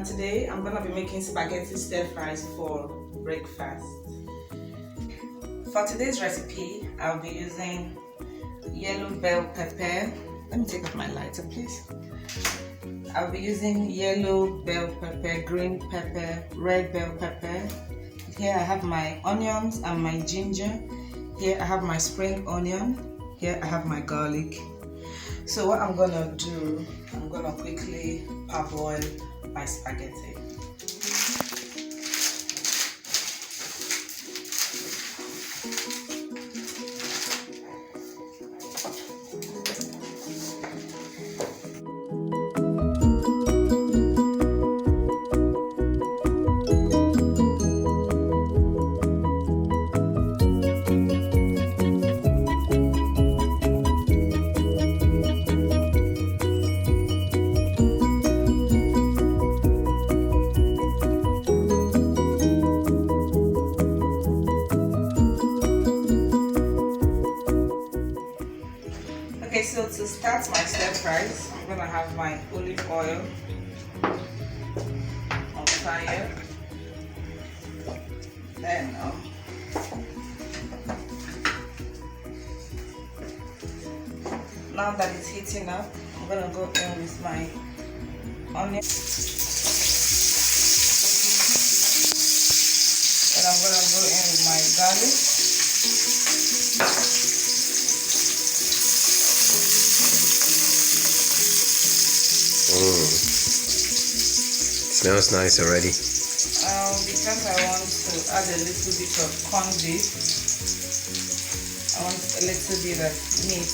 and today I'm gonna be making spaghetti stir fries for breakfast. For today's recipe, I'll be using yellow bell pepper. Let me take off my lighter, please. I'll be using yellow bell pepper, green pepper, red bell pepper. Here I have my onions and my ginger. Here I have my spring onion. Here I have my garlic. So what I'm gonna do, I'm gonna quickly parboil my spaghetti. Okay, so to start my stir fries, I'm gonna have my olive oil on fire. Then now that it's heating up, I'm gonna go in with my onion. Then I'm gonna go in with my garlic. Smells nice already. Because I want to add a little bit of corned beef, I want a little bit of meat.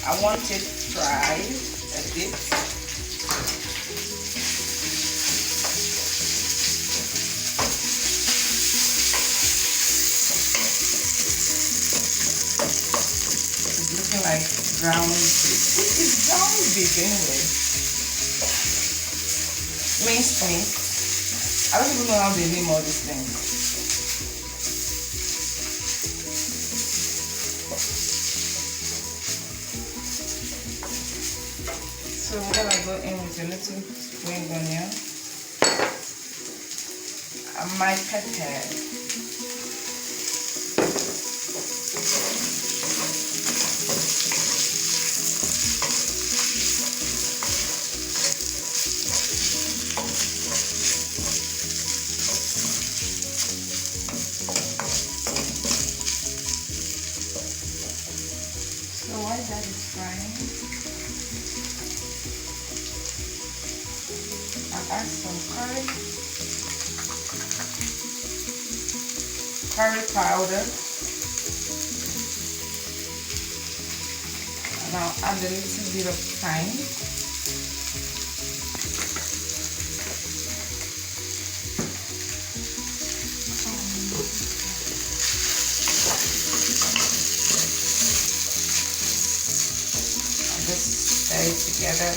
I want it fried a bit. It's looking like ground beef. It's ground beef anyway. Minced meat. I don't even know how they name all these things. So we're gonna go in with a little spring onion and my pepper. So while that is frying, I'll add some curry powder, and I'll add a little bit of thyme. Just stir it together.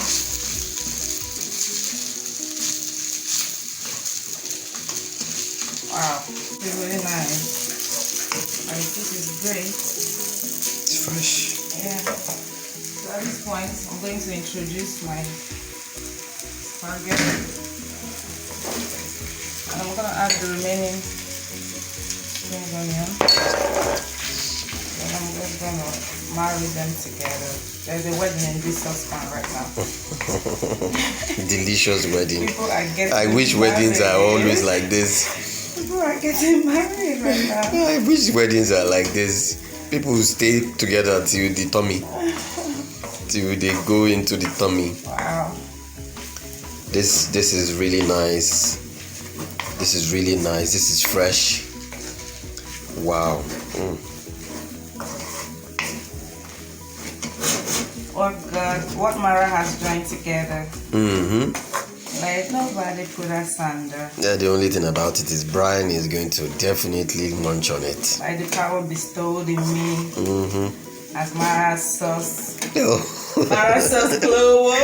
Wow, it's really nice. Like, this is great. It's fresh. Yeah. So at this point, I'm going to introduce my spaghetti, and I'm gonna add the remaining spring onion. Then I'm just gonna marry them together. There's a wedding in this saucepan right now. Delicious wedding. People are getting I wish weddings are married. always like this. People are getting married right now. I wish weddings are like this. People stay together till the tummy. Till they go into the tummy. Wow. This is really nice. This is really nice. This is fresh. Wow. What God, what Mara has joined together. Like nobody put us under. Yeah, the only thing about it is Brian is going to definitely munch on it. By the power bestowed in me as Mara's sauce. Mara's sauce global.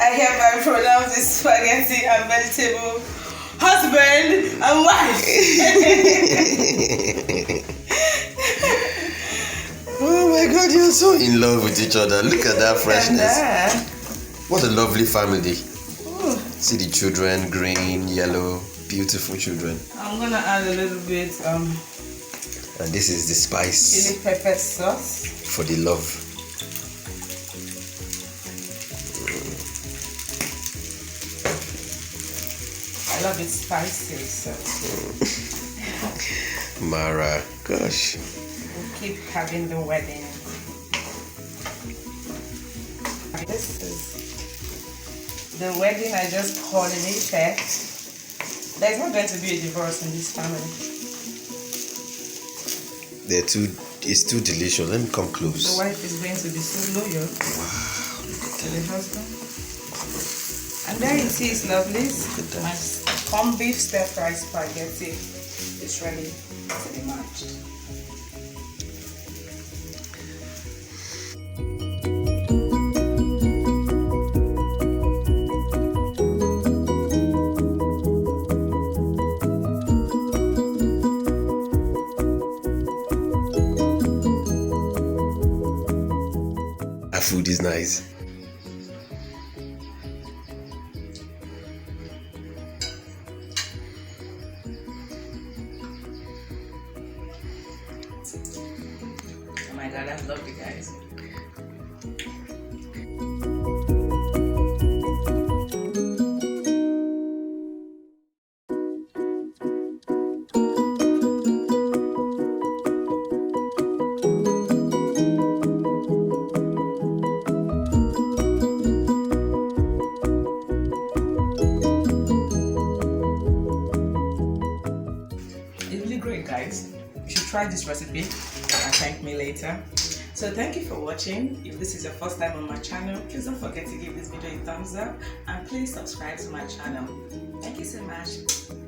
I hereby pronounce this spaghetti and vegetable husband and wife. Oh my my God, you're so in love with each other. Look at that freshness. What a lovely family. Ooh. See the children, green, yellow, beautiful children. I'm gonna add a little bit And this is the spice chili pepper sauce for the love. I love it spicy, so Mara, gosh. we'll keep having the wedding. This is the wedding I just coordinated. There's not going to be a divorce in this family. It's too delicious. Let me come close. The wife is going to be so loyal Wow, look at to that. the husband. And there it is, lovelies. Look at that. My corned beef stir-fry spaghetti is ready to be matched. Our food is nice. Oh my God, I love you guys. It's really great, guys. You should try this recipe and thank me later. So thank you for watching. If this is your first time on my channel, please don't forget to give this video a thumbs up and please subscribe to my channel. Thank you so much.